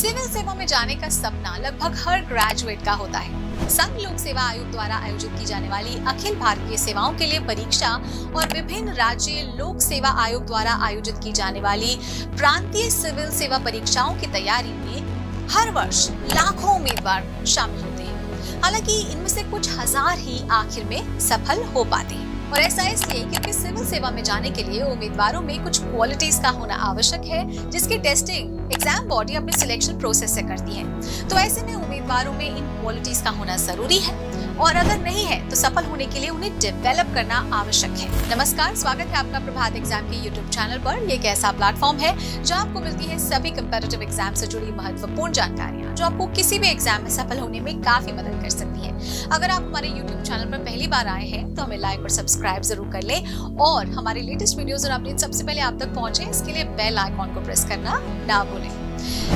Civil सेवा में जाने का सपना लगभग हर ग्रेजुएट का होता है। संघ लोक सेवा आयोग द्वारा आयोजित की जाने वाली अखिल भारतीय सेवाओं के लिए परीक्षा और विभिन्न राज्य लोक सेवा आयोग द्वारा आयोजित की जाने वाली प्रांतीय सिविल सेवा परीक्षाओं की तैयारी में हर वर्ष लाखों उम्मीदवार शामिल होते हैं। हालांकि इनमें से कुछ हजार ही आखिर में सफल हो पाते हैं, और ऐसा इसलिए क्योंकि सिविल सेवा में जाने के लिए उम्मीदवारों में कुछ क्वालिटीज का होना आवश्यक है, जिसकी टेस्टिंग एग्जाम बॉडी अपने सिलेक्शन प्रोसेस से करती है। तो ऐसे में उम्मीदवारों में इन क्वालिटीज का होना जरूरी है, और अगर नहीं है तो सफल होने के लिए उन्हें डेवलप करना आवश्यक है। नमस्कार, स्वागत है आपका प्रभात एग्जाम के यूट्यूब चैनल पर। ये एक ऐसा प्लेटफॉर्म है जहां आपको मिलती है सभी कंपैरेटिव एग्जाम से जुड़ी महत्वपूर्ण जानकारियां, जो आपको किसी भी एग्जाम में सफल होने में काफी मदद कर सकती है। अगर आप हमारे यूट्यूब चैनल पर पहली बार आए हैं तो हमें लाइक और सब्सक्राइब जरूर कर लें, और हमारे लेटेस्ट वीडियोस और अपडेट सबसे पहले आप तक पहुंचे, इसके लिए बेल आइकॉन को प्रेस करना ना भूलें।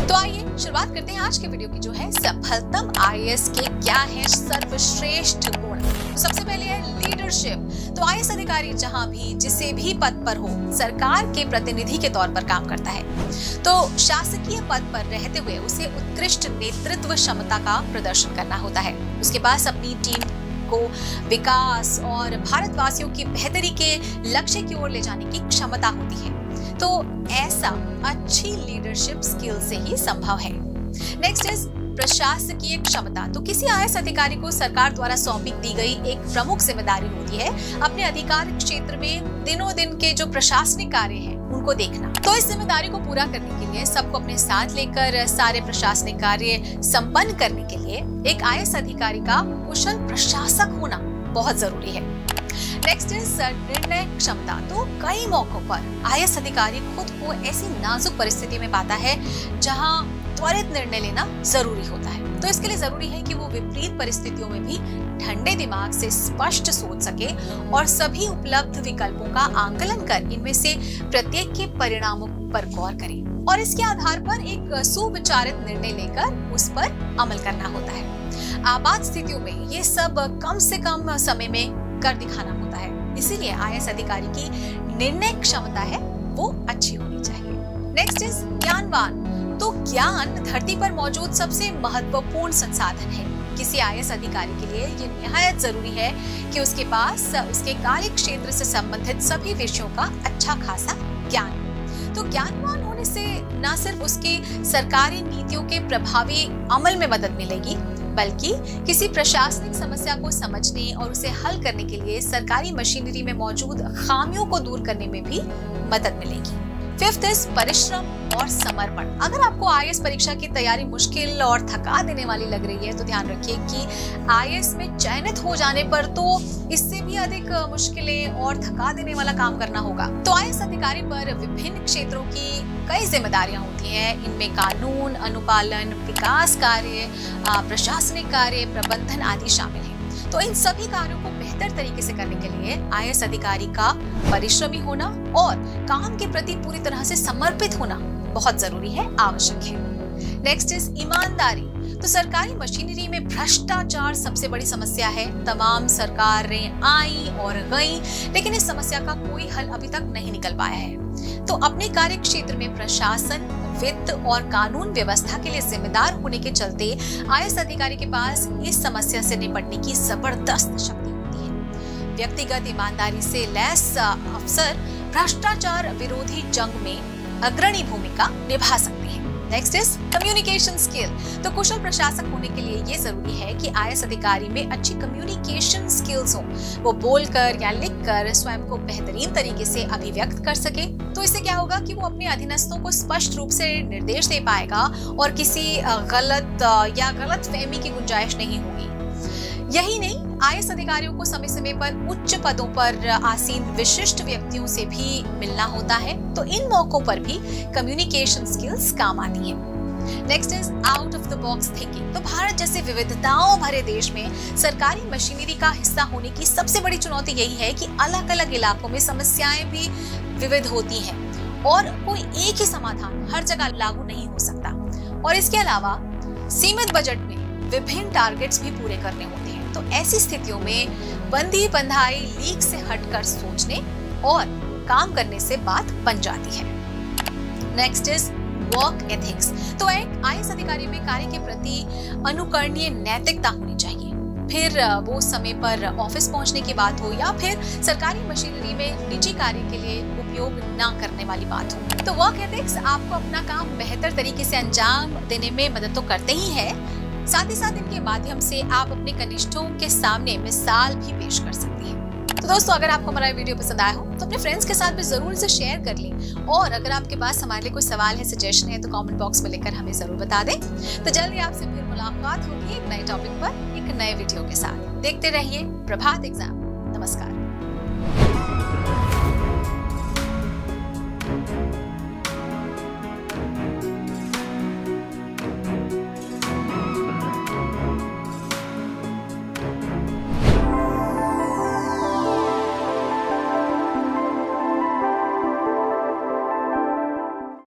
तो आइए शुरुआत करते हैं आज के वीडियो की, जो है सफलतम आईएएस के क्या है सर्वश्रेष्ठ गुण। तो सबसे पहले है लीडरशिप। तो आईएएस अधिकारी जहां भी जिसे भी पद पर हो, सरकार के प्रतिनिधि के तौर पर काम करता है। तो शासकीय पद पर रहते हुए उसे उत्कृष्ट नेतृत्व क्षमता का प्रदर्शन करना होता है। उसके पास अपनी टीम को विकास और भारतवासियों की बेहतरी के लक्ष्य की ओर ले जाने की क्षमता होती है। तो ऐसा अच्छी लीडरशिप स्किल से ही संभव है। नेक्स्ट इज प्रशासकीय क्षमता। तो किसी आईएएस अधिकारी को सरकार द्वारा सौंपी दी गई एक प्रमुख जिम्मेदारी होती है अपने अधिकार क्षेत्र में दिनों दिन के जो प्रशासनिक कार्य हैं उनको देखना। तो इस जिम्मेदारी को पूरा करने के लिए सबको अपने साथ लेकर सारे प्रशासनिक कार्य संपन्न करने के लिए एक आईएएस अधिकारी का कुशल प्रशासक होना बहुत जरूरी है। नेक्स्ट इज निर्णय क्षमता। तो कई मौकों पर आईएएस अधिकारी खुद को ऐसी नाजुक परिस्थिति में पाता है जहां त्वरित निर्णय लेना जरूरी होता है। तो इसके लिए जरूरी है कि वो विपरीत परिस्थितियों में भी ठंडे दिमाग से स्पष्ट सोच सके और सभी उपलब्ध विकल्पों का आंकलन कर इनमें से प्रत्येक के परिणामों पर गौर करे, और इसके आधार पर एक सुविचारित निर्णय लेकर उस पर अमल करना होता है। आपात स्थितियों में ये सब कम से कम समय में कर दिखाना होता है। इसीलिए आईएएस अधिकारी की निर्णय क्षमता है वो अच्छी होनी चाहिए। नेक्स्ट इज ज्ञानवान। तो ज्ञान धरती पर मौजूद सबसे महत्वपूर्ण संसाधन है। किसी आईएएस अधिकारी के लिए ये निहायत जरूरी है कि उसके पास उसके कार्य क्षेत्र से संबंधित सभी विषयों का अच्छा खासा ज्ञान हो। तो ज्ञानवान होने से न सिर्फ उसकी सरकारी नीतियों के प्रभावी अमल में मदद मिलेगी, बल्कि किसी प्रशासनिक समस्या को समझने और उसे हल करने के लिए सरकारी मशीनरी में मौजूद खामियों को दूर करने में भी मदद मिलेगी। फिफ्थ इज परिश्रम और समर्पण। अगर आपको आईएएस परीक्षा की तैयारी मुश्किल और थका देने वाली लग रही है तो ध्यान रखिए कि आईएएस में चयनित हो जाने पर तो इससे भी अधिक मुश्किलें और थका देने वाला काम करना होगा। तो आईएएस अधिकारी पर विभिन्न क्षेत्रों की कई जिम्मेदारियां होती हैं। इनमें कानून अनुपालन, विकास कार्य, प्रशासनिक कार्य, प्रबंधन आदि शामिल हैं। तो इन सभी कार्यों को बेहतर तरीके से करने के लिए आईएएस अधिकारी का परिश्रमी होना और काम के प्रति पूरी तरह से समर्पित होना बहुत जरूरी है, आवश्यक है। नेक्स्ट इज ईमानदारी। तो सरकारी मशीनरी में भ्रष्टाचार सबसे बड़ी समस्या है। तमाम सरकारें आई और गई, लेकिन इस समस्या का कोई हल अभी तक नहीं निकल पाया है। तो अपने कार्य क्षेत्र में प्रशासन, वित्त और कानून व्यवस्था के लिए जिम्मेदार होने के चलते आईएएस अधिकारी के पास इस समस्या से निपटने की जबरदस्त शक्ति होती है। व्यक्तिगत ईमानदारी से लैस अफसर भ्रष्टाचार विरोधी जंग में अग्रणी भूमिका निभा सकते हैं। Next is communication skill. तो कुशल प्रशासक होने के लिए ये जरूरी है कि आईएएस अधिकारी में अच्छी कम्युनिकेशन स्किल्स हो। वो बोलकर या लिखकर स्वयं को बेहतरीन तरीके से अभिव्यक्त कर सके। तो इससे क्या होगा कि वो अपने अधीनस्थों को स्पष्ट रूप से निर्देश दे पाएगा और किसी गलत फहमी की गुंजाइश नहीं होगी। यही नहीं, आईएएस अधिकारियों को समय समय पर उच्च पदों पर आसीन विशिष्ट व्यक्तियों से भी मिलना होता है। तो इन मौकों पर भी कम्युनिकेशन स्किल्स काम आती हैं। Next is out of the box thinking. तो भारत जैसे विविधताओं भरे देश में सरकारी मशीनरी का हिस्सा होने की सबसे बड़ी चुनौती यही है कि अलग अलग इलाकों में समस्याएं भी विविध होती हैं और कोई एक ही समाधान हर जगह लागू नहीं हो सकता। और इसके अलावा सीमित बजट में विभिन्न टारगेट्स भी पूरे करने होते हैं। तो ऐसी स्थितियों में बंदी बंधाई लीक से हटकर सोचने और काम करने से बात बन जाती है। Next is work ethics. तो एक आईएएस कार्य में कार्य के प्रति अनुकरणीय नैतिकता होनी चाहिए। फिर वो समय पर ऑफिस पहुंचने की बात हो या फिर सरकारी मशीनरी में निजी कार्य के लिए उपयोग ना करने वाली बात हो। तो वर्क एथिक्स आपको अपना काम बेहतर तरीके से अंजाम देने में मदद तो करते ही है, साथ ही साथ इनके माध्यम से आप अपने कनिष्ठों के सामने मिसाल भी पेश कर सकती हैं। तो दोस्तों, अगर आपको हमारा वीडियो पसंद आया हो तो अपने फ्रेंड्स के साथ भी जरूर इसे शेयर कर लें, और अगर आपके पास हमारे लिए कोई सवाल है, सजेशन है, तो कमेंट बॉक्स में लिखकर हमें जरूर बता दें। तो जल्दी आपसे फिर मुलाकात होगी एक नए टॉपिक पर, एक नए वीडियो के साथ। देखते रहिए प्रभात एग्जाम। नमस्कार।